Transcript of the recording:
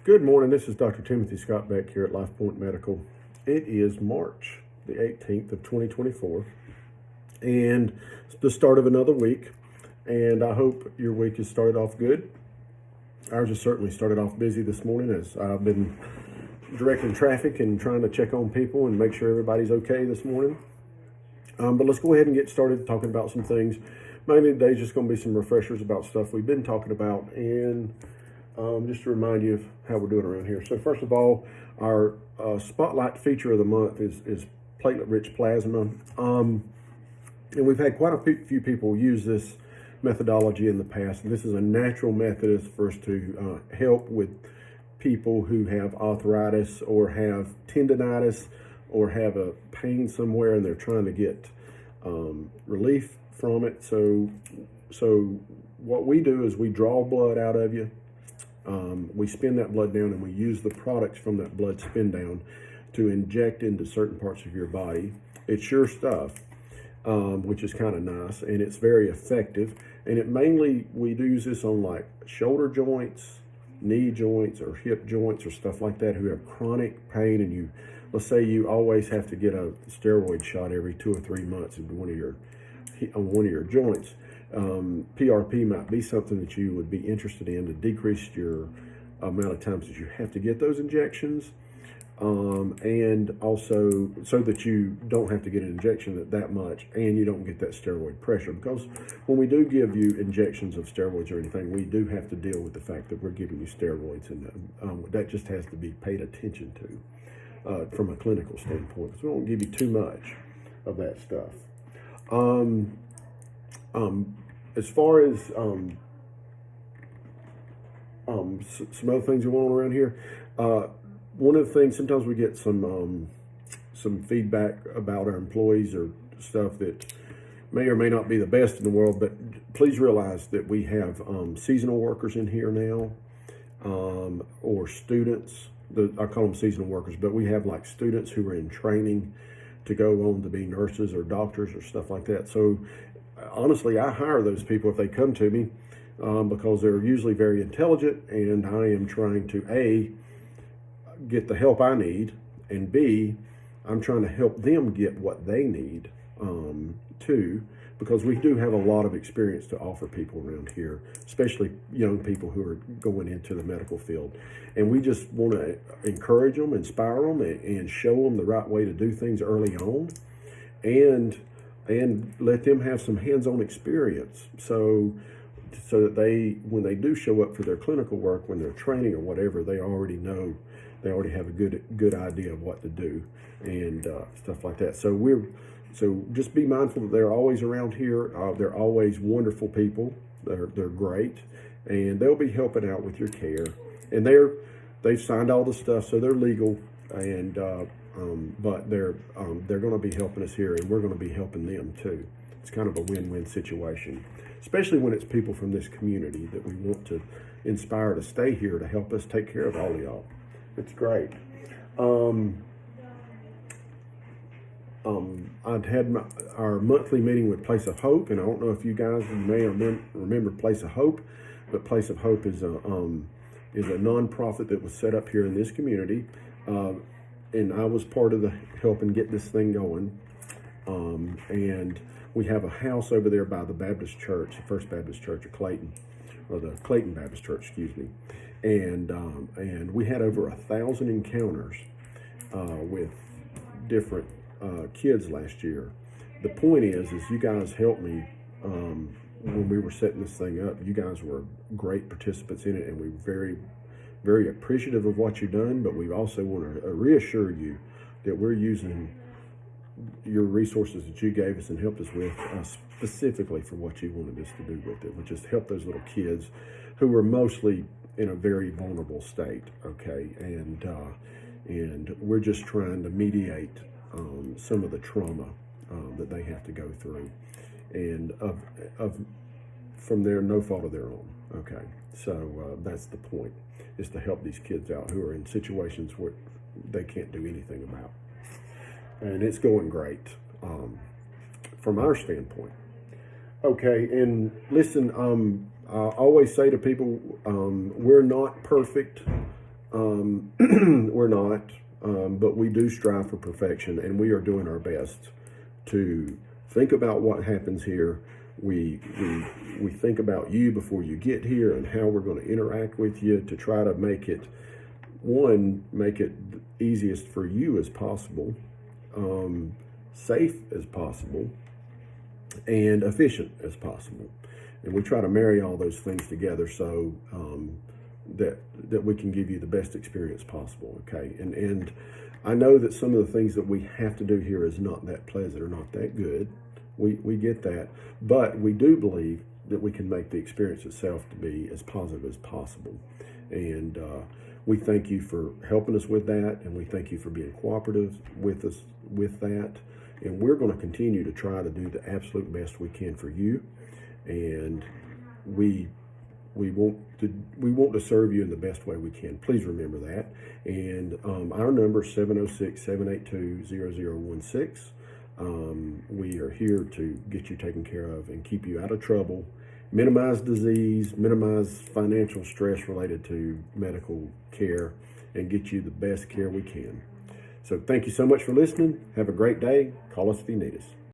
Good morning. This is Dr. Timothy Scott Beck here at LifePoint Medical. It is March the 18th of 2024 and it's the start of another week. And I hope your week has started off good. Ours has certainly started off busy this morning as I've been directing traffic and trying to check on people and make sure everybody's okay this morning. But let's go ahead and get started talking about some things. Mainly today's just going to be some refreshers about stuff we've been talking about and just to remind you of how we're doing around here. So first of all, our spotlight feature of the month is platelet-rich plasma. And we've had quite a few people use this methodology in the past. And this is a natural method for us to help with people who have arthritis or have tendonitis or have a pain somewhere and they're trying to get relief from it. So what we do is we draw blood out of you. We spin that blood down and we use the products from that blood spin down to inject into certain parts of your body. It's your stuff, which is kind of nice, and it's very effective. And we do use this on like shoulder joints, knee joints, or hip joints, or stuff like that who have chronic pain. And let's say you always have to get a steroid shot every 2 or 3 months on one of your joints. PRP might be something that you would be interested in to decrease your amount of times that you have to get those injections, and also so that you don't have to get an injection that much and you don't get that steroid pressure. Because when we do give you injections of steroids or anything, we do have to deal with the fact that we're giving you steroids, and that just has to be paid attention to from a clinical standpoint, because we won't give you too much of that stuff. As far as some other things going on around here, one of the things, sometimes we get some feedback about our employees or stuff that may or may not be the best in the world, but please realize that we have seasonal workers in here now, or students. I call them seasonal workers, but we have like students who are in training to go on to be nurses or doctors or stuff like that. So honestly, I hire those people if they come to me, because they're usually very intelligent, and I am trying to A, get the help I need, and B, I'm trying to help them get what they need too, because we do have a lot of experience to offer people around here, especially young people who are going into the medical field. And we just want to encourage them, inspire them, and show them the right way to do things early on, and let them have some hands-on experience, so that when they do show up for their clinical work, when they're training or whatever, they already have a good idea of what to do and stuff like that. So just be mindful that they're always around here. They're always wonderful people. They're great, and they'll be helping out with your care. And they've signed all the stuff, so they're legal, and but they're going to be helping us here, and we're going to be helping them too. It's kind of a win-win situation, especially when it's people from this community that we want to inspire to stay here to help us take care of all of y'all. It's great. I'd had our monthly meeting with Place of Hope, and I don't know if you guys may remember Place of Hope, but Place of Hope is a nonprofit that was set up here in this community. And I was part of the helping get this thing going. And we have a house over there by the Baptist Church, the First Baptist Church of Clayton, or the Clayton Baptist Church, excuse me. And we had over 1,000 encounters with different kids last year. The point is you guys helped me when we were setting this thing up. You guys were great participants in it, and we're very, very appreciative of what you've done, but we also want to reassure you that we're using your resources that you gave us and helped us with specifically for what you wanted us to do with it, which is help those little kids who were mostly in a very vulnerable state, okay? And we're just trying to mediate some of the trauma that they have to go through, and from their no fault of their own, okay? So that's the point, is to help these kids out who are in situations where they can't do anything about. And it's going great from our standpoint. Okay, and listen, I always say to people, we're not perfect. We're not, but we do strive for perfection, and we are doing our best to think about what happens here. We think about you before you get here and how we're going to interact with you to try to make it the easiest for you as possible, safe as possible, and efficient as possible. And we try to marry all those things together so that we can give you the best experience possible. Okay, and I know that some of the things that we have to do here is not that pleasant or not that good. We get that, but we do believe that we can make the experience itself to be as positive as possible. And we thank you for helping us with that, and we thank you for being cooperative with us with that. And we're going to continue to try to do the absolute best we can for you. And we want to serve you in the best way we can. Please remember that. And our number is 706-782-0016. We are here to get you taken care of and keep you out of trouble, minimize disease, minimize financial stress related to medical care, and get you the best care we can. So thank you so much for listening. Have a great day. Call us if you need us.